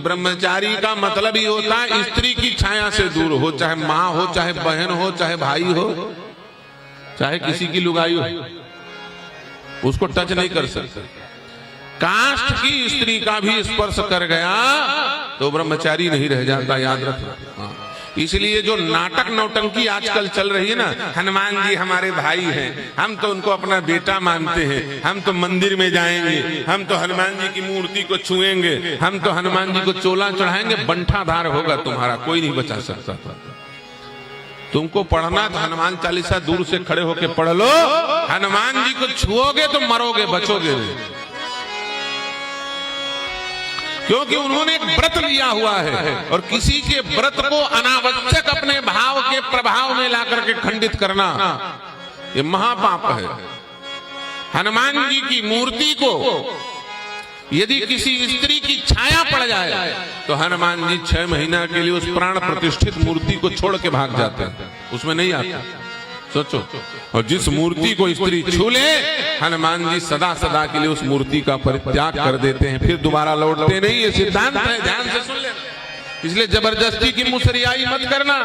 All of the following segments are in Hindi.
ब्रह्मचारी का मतलब ही होता है स्त्री की छाया से दूर हो, चाहे माँ हो, चाहे बहन हो, चाहे भाई हो, चाहे किसी की लुगाई हो, उसको टच नहीं कर सकते। कास्ट की स्त्री का भी स्पर्श कर गया तो ब्रह्मचारी नहीं रह जाता, याद रखना। इसलिए जो नाटक नौटंकी आजकल चल रही है ना, हनुमान जी हमारे भाई हैं, हम तो उनको अपना बेटा मानते हैं, हम तो मंदिर में जाएंगे, हम तो हनुमान जी की मूर्ति को छुएंगे, हम तो हनुमान जी को चोला चढ़ाएंगे, बंठाधार होगा तुम्हारा, कोई नहीं बचा सकता था। तुमको पढ़ना तो हनुमान चालीसा दूर से खड़े होके पढ़ लो, हनुमान जी को छुओगे तो मरोगे, बचोगे नहीं, क्योंकि उन्होंने एक व्रत लिया हुआ है और किसी के व्रत को अनावश्यक अपने भाव के प्रभाव में लाकर के खंडित करना ये महापाप है। हनुमान जी की मूर्ति को यदि किसी स्त्री की छाया पड़ जाए तो हनुमान जी 6 महीना के लिए उस प्राण प्रतिष्ठित मूर्ति को छोड़ के भाग जाते हैं, उसमें नहीं आते। सोचो, और जिस मूर्ति को स्त्री छू ले, हनुमान जी सदा सदा के लिए उस मूर्ति का परित्याग कर देते हैं, फिर दोबारा लौटते नहीं। ये सिद्धांत है, ध्यान से सुन लेना। इसलिए जबरदस्ती की मुसरियाई मत करना,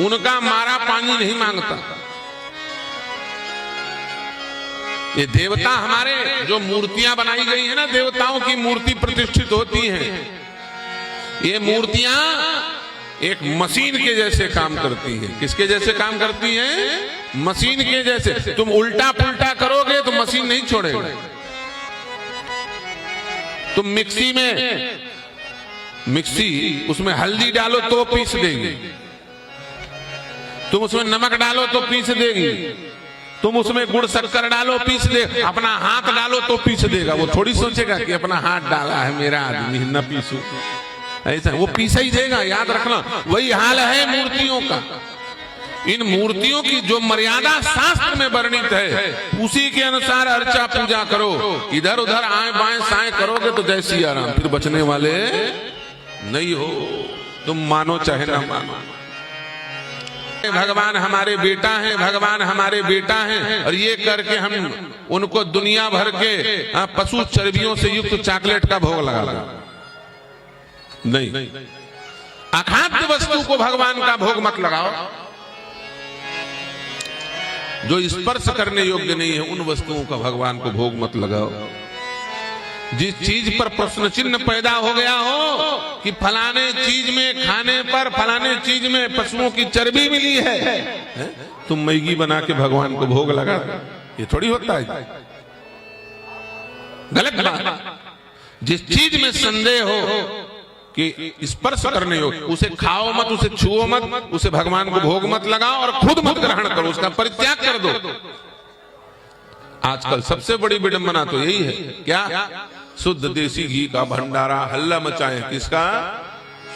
उनका मारा पानी नहीं मांगता। ये देवता हमारे जो मूर्तियां बनाई गई है ना, देवताओं की मूर्ति प्रतिष्ठित होती हैं, ये मूर्तियां एक मशीन के जैसे काम करती हैं। किसके जैसे काम करती हैं? मशीन के जैसे। तुम उल्टा पुल्टा करोगे तो मशीन नहीं छोड़ेगा। तुम मिक्सी उसमें हल्दी डालो तो पीस देगी, तुम उसमें नमक डालो तो पीस देगी, तुम उसमें गुड़ शक्कर डालो पीस दे, अपना हाथ डालो तो पीस देगा। वो थोड़ी सोचेगा कि अपना हाथ डाला है मेरा आदमी न पीसू, ऐसा वो पीसा ही देगा, याद रखना। वही हाल है मूर्तियों का। इन मूर्तियों की जो मर्यादा शास्त्र में वर्णित है उसी के अनुसार अर्चा पूजा करो। इधर उधर आए बाएं साएं करोगे तो जय सिया राम, फिर बचने वाले नहीं हो, तुम मानो चाहे ना मानो। भगवान हमारे बेटा हैं, भगवान हमारे बेटा हैं, और ये करके हम उनको दुनिया भर के पशु चर्बियों से युक्त चॉकलेट का भोग लगा दो। नहीं, अखाद्य वस्तु को भगवान का भोग मत लगाओ। जो स्पर्श करने योग्य नहीं है उन वस्तुओं का भगवान को भोग मत लगाओ। जिस चीज पर प्रश्न चिन्ह पैदा हो गया हो कि फलाने चीज में खाने पर फलाने चीज में पशुओं की चर्बी मिली है, तुम मैगी बना के भगवान को भोग लगा, ये थोड़ी होता है, गलत बात। जिस चीज में संदेह हो कि स्पर्श करने हो उसे खाओ मत, उसे छुओ मत, उसे भगवान को भोग मत लगाओ और खुद मत ग्रहण करो, उसका परित्याग कर दो। आजकल सबसे बड़ी विडंबना तो यही है, क्या? शुद्ध देसी घी का भंडारा हल्ला मचाए। किसका?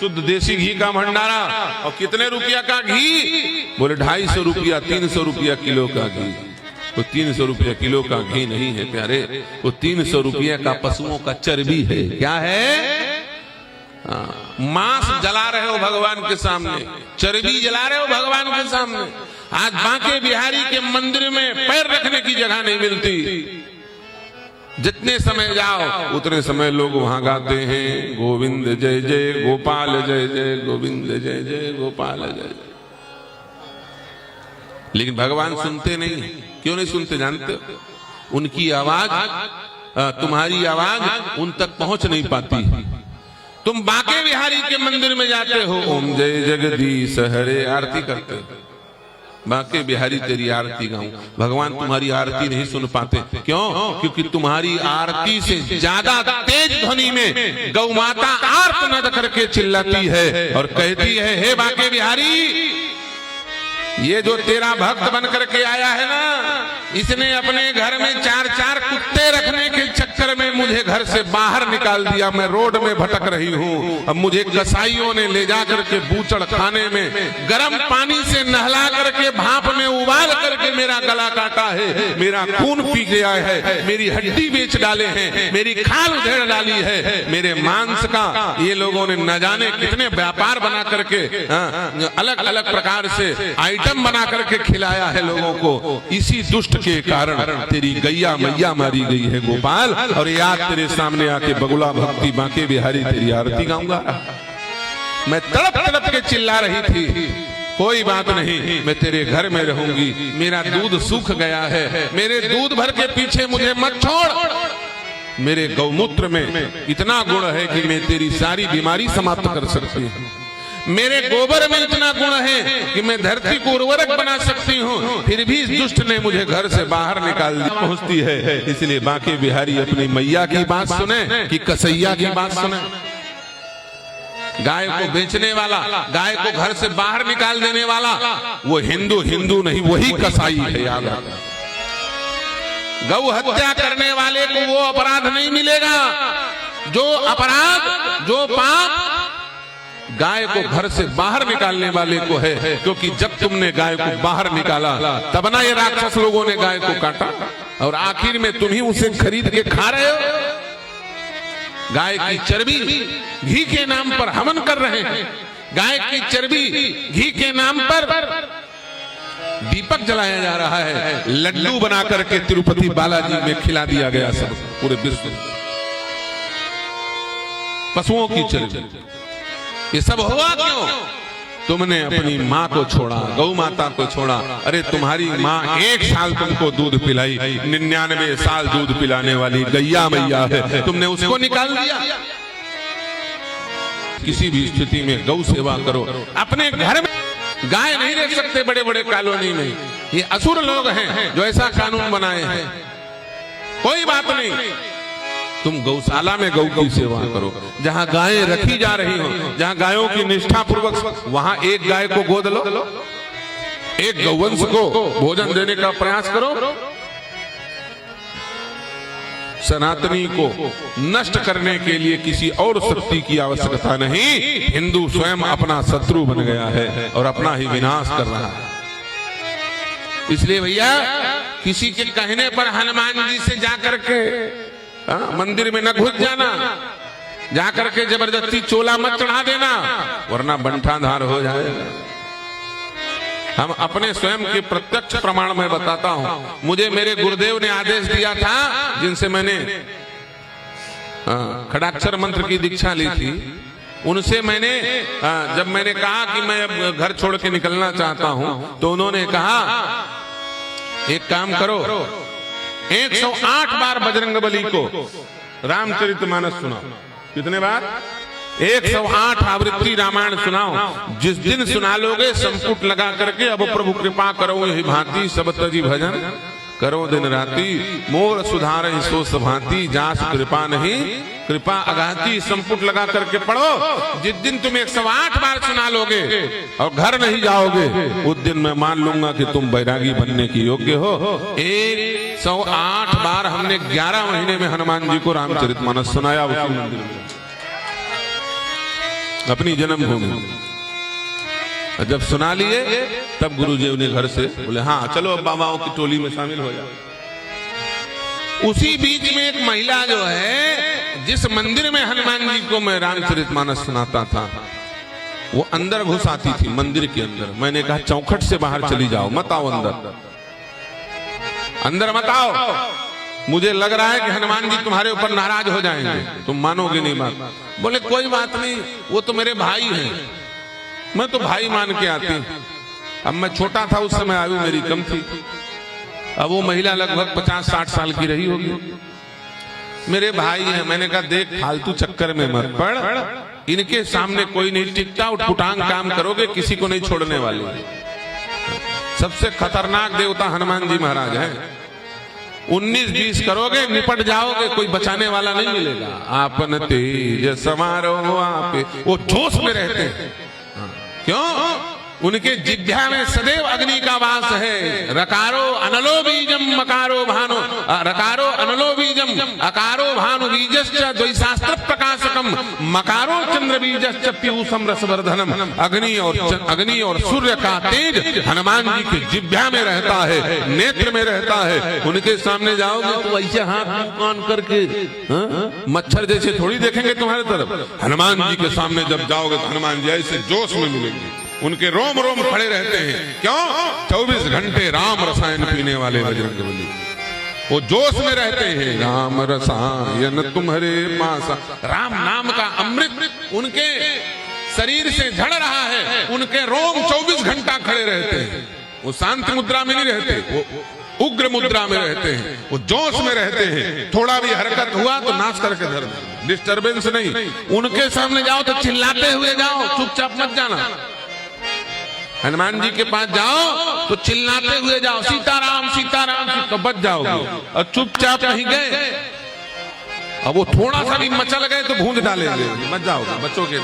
शुद्ध देसी घी का भंडारा। और कितने रुपया का घी? बोले 250 रुपया 300 रुपया किलो का घी। वो 300 रुपया किलो का घी नहीं है प्यारे, वो 300 रुपया का पशुओं का चर्बी है। क्या है? मांस जला रहे हो भगवान के सामने, चर्बी जला रहे हो भगवान के सामने। आज बांके बिहारी के मंदिर में पैर रखने की जगह नहीं मिलती। जितने समय जाओ उतने समय लोग वहां गाते हैं गोविंद जय जय गोपाल जय जय, गोविंद जय जय गोपाल जय जय। लेकिन भगवान सुनते नहीं। क्यों नहीं सुनते जानते? उनकी आवाज, तुम्हारी आवाज उन तक पहुंच नहीं पाती। तुम बांके बिहारी के मंदिर में जाते हो, ओम जय जगदीश हरे आरती करते हो, बांके बिहारी तेरी आरती गाऊं, भगवान तुम्हारी आरती नहीं सुन पाते। क्यों? क्योंकि तुम्हारी आरती से ज्यादा तेज ध्वनि में गौ माता आर्तनाद करके चिल्लाती है और कहती है, हे बांके बिहारी, ये जो तेरा भक्त बन करके आया है ना, इसने अपने घर में 4-4 कुत्ते रखने के चक्कर में मुझे घर से बाहर निकाल दिया। मैं रोड में भटक रही हूँ। अब मुझे कसाईयों ने ले जा करके बूचड़ खाने में गर्म पानी से नहला करके भाप में उबाल कर करके मेरा गला काटा है, मेरा खून पी गया है, मेरी हड्डी बेच डाले हैं, मेरी खाल उधेड़ डाली है, मेरे मांस का ये लोगों ने न जाने कितने व्यापार बना करके अलग अलग प्रकार से आइटम बना करके खिलाया है लोगों को। इसी दुष्ट के कारण तेरी गैया मैया मारी गई है गोपाल, और याद तेरे सामने आके बगुला भक्ति बांके बिहारी तेरी आरती गाऊंगा। मैं तड़प तड़प के चिल्ला रही थी, कोई बात नहीं, मैं तेरे घर में रहूंगी, मेरा दूध सूख गया है, मेरे दूध भर के पीछे मुझे मत छोड़। मेरे गौमूत्र में इतना गुण है कि मैं तेरी सारी बीमारी समाप्त कर सकती हूँ। मेरे गोबर में इतना गुण है कि मैं धरती को उर्वरक बना सकती हूँ। फिर भी इस दुष्ट ने मुझे घर से बाहर निकाल दिया। पहुंचती है, इसलिए बांके बिहारी अपनी मैया की बात सुने कि कसैया की बात सुने। गाय को बेचने वाला, गाय को घर से बाहर निकाल देने वाला वो हिंदू नहीं, वही कसाई है। याद रखना, गौ हत्या करने वाले को वो अपराध नहीं मिलेगा जो अपराध, जो पाप गाय को घर से बाहर निकालने वाले को है। क्योंकि जब तुमने गाय को बाहर निकाला तब ना ये राक्षस लोगों ने गाय को काटा, और आखिर में तुम ही उसे खरीद के खा रहे हो। गाय की चर्बी घी के नाम पर हवन कर रहे हैं, गाय की चर्बी घी के नाम पर दीपक जलाया जा रहा है, लड्डू बना करके तिरुपति बालाजी में खिला दिया गया सब पूरे विश्व। पशुओं की चर्बी, ये सब हुआ क्यों? तुमने अपनी माँ को छोड़ा, गौ माता को छोड़ा। अरे तुम्हारी माँ 1 साल तुमको दूध पिलाई, 99 साल दूध पिलाने वाली गैया मैया है, तुमने उसको निकाल दिया। किसी भी स्थिति में गौ सेवा करो। अपने घर में गाय नहीं रख सकते बड़े बड़े कॉलोनी में, ये असुर लोग हैं जो ऐसा कानून बनाए हैं। कोई बात नहीं, तुम गौशाला में गौ की सेवा करो। जहां गायें रखी जा रही हो, जहां गायों की निष्ठा पूर्वक, वहां एक गाय को गोद लो, एक गौवंश को भोजन देने का प्रयास करो। सनातनी को नष्ट करने के लिए किसी और शक्ति की आवश्यकता नहीं। हिंदू स्वयं अपना शत्रु बन गया है और अपना ही विनाश कर रहा है। इसलिए भैया, किसी के कहने पर हनुमान जी से जाकर के मंदिर में न घुस जाना, जाकर के जबरदस्ती चोला मत चढ़ा देना, वरना बंठाधार हो जाएगा। हम अपने स्वयं के प्रत्यक्ष प्रमाण में बताता हूं। मुझे मेरे गुरुदेव ने आदेश दिया था, जिनसे मैंने खड़ाक्षर मंत्र की दीक्षा ली थी, उनसे मैंने जब मैंने कहा कि मैं घर छोड़ के निकलना चाहता हूं, तो उन्होंने कहा एक काम करो, 108 बार बजरंगबली को रामचरितमानस सुनाओ। कितने बार? 108 आवृत्ति रामायण सुनाओ। जिस दिन सुना लोगे संपुट लगा करके, अब प्रभु कृपा करो यही भांति, सब तजी भजन करो दिन राती, मोर सुधार सो सभांति, जास कृपा नहीं कृपा अगाती। संपुट लगा करके पढ़ो। जिस दिन तुम 108 बार सुना लोगे और घर नहीं जाओगे, उस दिन मैं मान लूंगा कि तुम बैरागी बनने की योग्य हो। 108 बार हमने 11 महीने में हनुमान जी को रामचरितमानस सुनाया उसी मंदिर में, अपनी जन्मभूमि। जब सुना लिए तब गुरुदेव ने घर से बोले, हाँ चलो अब बाबाओं की टोली में शामिल हो जाओ। उसी बीच में एक महिला जो है, जिस मंदिर में हनुमान जी को मैं रामचरितमानस सुनाता था, वो अंदर घुस आती थी मंदिर के अंदर। मैंने कहा चौखट से बाहर चली जाओ, मत आओ अंदर, अंदर मत आओ। मुझे लग रहा है कि हनुमान जी तुम्हारे ऊपर नाराज हो जाएंगे, तुम मानोगे नहीं बात। बोले कोई बात नहीं, वो तो मेरे भाई हैं, मैं तो भाई मान के आती हूं। अब मैं छोटा था उस समय, आयु मेरी कम थी। अब वो महिला लगभग 50-60 साल की रही होगी। मेरे भाई हैं। मैंने कहा देख, फालतू चक्कर में मत पड़, इनके सामने कोई नहीं टिकता, उठपुटांग काम करोगे किसी को नहीं छोड़ने वाले। सबसे खतरनाक देवता हनुमान जी महाराज हैं। 19-20 करोगे निपट जाओगे, कोई बचाने वाला नहीं मिलेगा। आपन तेज समारोह आपे, वो जोश में रहते हैं। क्यों? उनके जिह्वा में सदैव अग्नि का वास है। रकारो अनलो बीजम मकारो भानु, रकारो अनलो बीजम अकारो भानु बीजश्च द्वैशास्त्र प्रकाशकम मकारो चंद्र बीजश्च पीयूषम रसवर्धनम। अग्नि और सूर्य का तेज हनुमान जी की जिह्वा में रहता है, नेत्र में रहता है। उनके सामने जाओगे तो ऐसे हाथ कान करके मच्छर जैसे थोड़ी देखेंगे तुम्हारे तरफ। हनुमान जी के सामने जब जाओगे तो हनुमान जी ऐसे जोश में मिलेंगे, उनके रोम रोम खड़े रहते हैं। क्यों? 24 घंटे राम रसायन पीने वाले बजरंगबली, वो जोश में रहते हैं। राम रसायन तुम्हारे पास, राम नाम का अमृत उनके शरीर से झड़ रहा है, उनके रोम 24 घंटा खड़े रहते हैं। वो शांत मुद्रा में नहीं रहते, वो उग्र मुद्रा में रहते हैं, वो जोश में रहते हैं। थोड़ा भी हरकत हुआ तो नाश करके धर, डिस्टर्बेंस नहीं। उनके सामने जाओ तो चिल्लाते हुए जाओ, चुपचाप मत जाना। हनुमान जी के पास जाओ तो चिल्लाते हुए जाओ, सीताराम सीताराम, तो बच जाओगे। और चुपचाप कहीं गए, अब वो थोड़ा सा भी मचल गए तो भूंज डालेंगे, मत जाओगे, बचोगे।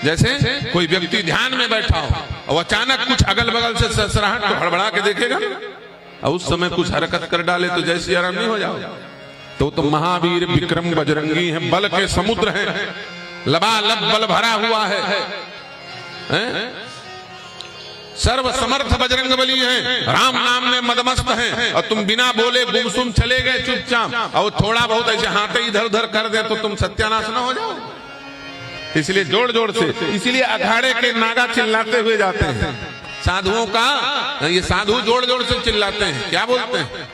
जैसे कोई व्यक्ति ध्यान में बैठा हो और अचानक कुछ अगल बगल से सरसराहट तो हड़बड़ा के देखेगा, और उस समय कुछ हरकत कर डाले तो जैसे आराम नहीं हो जाओ। तो महावीर विक्रम बजरंगी है, बल के समुद्र है, लबालब बल भरा हुआ है, सर्व समर्थ बजरंगबली है, राम नाम में मदमस्त है। और तुम बिना बोले गुमसुम चले गए चुपचाप, और थोड़ा बहुत ऐसे हाथ इधर उधर कर दे तो तुम सत्यानाश न हो जाओ। इसलिए जोड़ जोड़ से, इसलिए अखाड़े के नागा चिल्लाते हुए जाते हैं। साधुओं का ये साधु जोड़ जोड़ से चिल्लाते हैं, क्या बोलते हैं?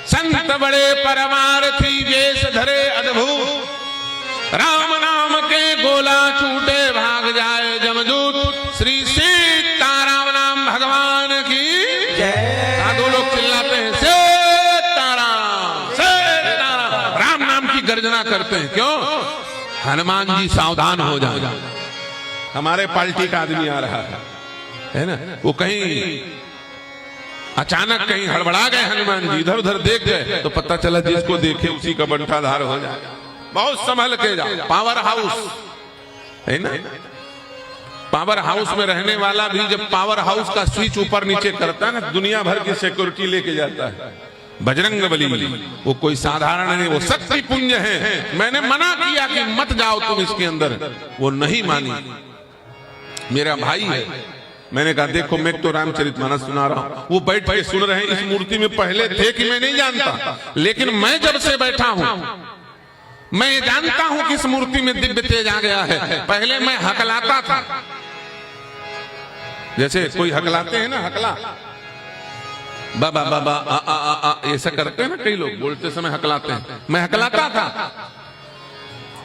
संत बड़े परमार्थी वेश धरे अद्भुत, राम नाम के गोला छूटे भाग जाए जमदूत, श्री सीताराम नाम भगवान की जय। साधु लोग चिल्लाते हैं सीताराम सीताराम, राम नाम की गर्जना करते हैं। क्यों? हनुमान जी सावधान हो जाए, हमारे पार्टी का आदमी आ रहा है ना, वो कहीं अचानक कहीं हड़बड़ा गए हनुमान जी, इधर उधर देख गए तो पता चला जिसको देखे उसी का बंटाधार हो जाए। बहुत संभल के जाओ। पावर हाउस है ना, पावर हाउस में रहने वाला भी जब पावर हाउस का स्विच ऊपर नीचे करता है ना, दुनिया भर की सिक्योरिटी लेके जाता है। बजरंगबली वो कोई साधारण नहीं, वो शक्ति पुंज है। मैंने मना किया कि मत जाओ तुम इसके अंदर, वो नहीं मानी। मेरा भाई है, मैंने कहा देखो मैं तो रामचरितमानस सुना रहा हूं, वो बैठ के सुन रहे हैं। इस मूर्ति में पहले थे कि मैं नहीं जानता, लेकिन मैं जब से बैठा हूं मैं ये जानता हूं कि इस मूर्ति में दिव्य तेज आ गया है। पहले मैं हकलाता था, जैसे कोई हकलाते हैं ना, हकला बाबा बाबा आ आ आ आ ऐसा करते हैं ना कई लोग, बोलते समय हकलाते हैं। मैं हकलाता था,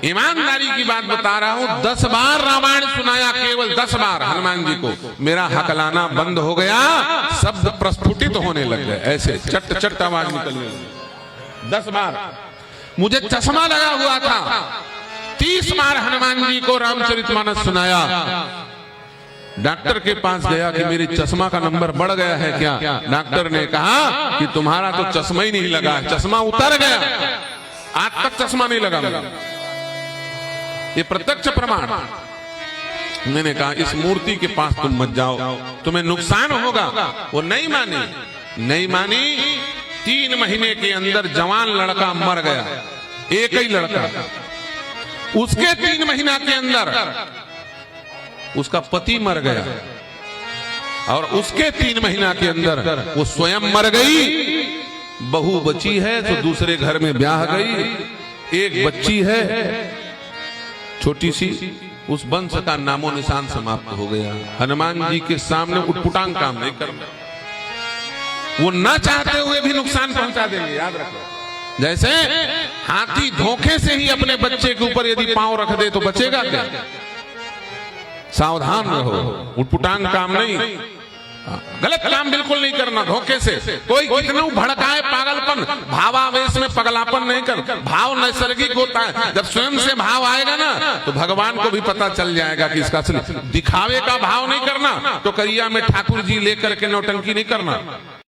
ईमानदारी की बात बता रहा हूं। 10 बार रामायण सुनाया, केवल 10 बार हनुमान जी को। मेरा हकलाना बंद हो गया, शब्द प्रस्फुटित होने लग गए, ऐसे चट चट आवाज निकलने लगी। 10 बार मुझे चश्मा लगा हुआ था, 30 बार हनुमान जी को रामचरितमानस सुनाया। डॉक्टर के पास गया कि मेरे चश्मा का नंबर बढ़ गया है क्या? डॉक्टर ने कहा कि तुम्हारा तो चश्मा ही नहीं लगा, चश्मा उतर गया, आज तक चश्मा नहीं लगा मेरा। ये प्रत्यक्ष प्रमाण। मैंने कहा इस मूर्ति के पास तुम मत जाओ, तुम्हें नुकसान होगा। वो नहीं मानी, नहीं मानी। 3 महीने के अंदर जवान लड़का मर गया, एक ही लड़का। उसके 3 महीना के अंदर उसका पति मर गया, और उसके 3 महीना के अंदर वो स्वयं मर गई। बहू बची है तो दूसरे घर में ब्याह गई। एक बच्ची है छोटी सी, उस वंश का नामो निशान समाप्त हो गया। हनुमान जी के सामने उटपुटांग काम नहीं करना, वो ना चाहते हुए भी नुकसान पहुंचा देंगे, याद रखो। जैसे हाथी धोखे से ही अपने बच्चे के ऊपर यदि पांव रख दे तो बचेगा क्या? सावधान रहो, उटपुटांग काम नहीं, गलत काम बिल्कुल नहीं करना धोखे से। कोई कितना भड़काए पागलपन, भावावेश में पगलापन नहीं कर। भाव नैसर्गिक होता है, जब स्वयं से भाव आएगा ना तो भगवान को भी पता चल जाएगा कि इसका असली। दिखावे का भाव नहीं करना, तो करिया में ठाकुर जी लेकर के नौटंकी नहीं करना।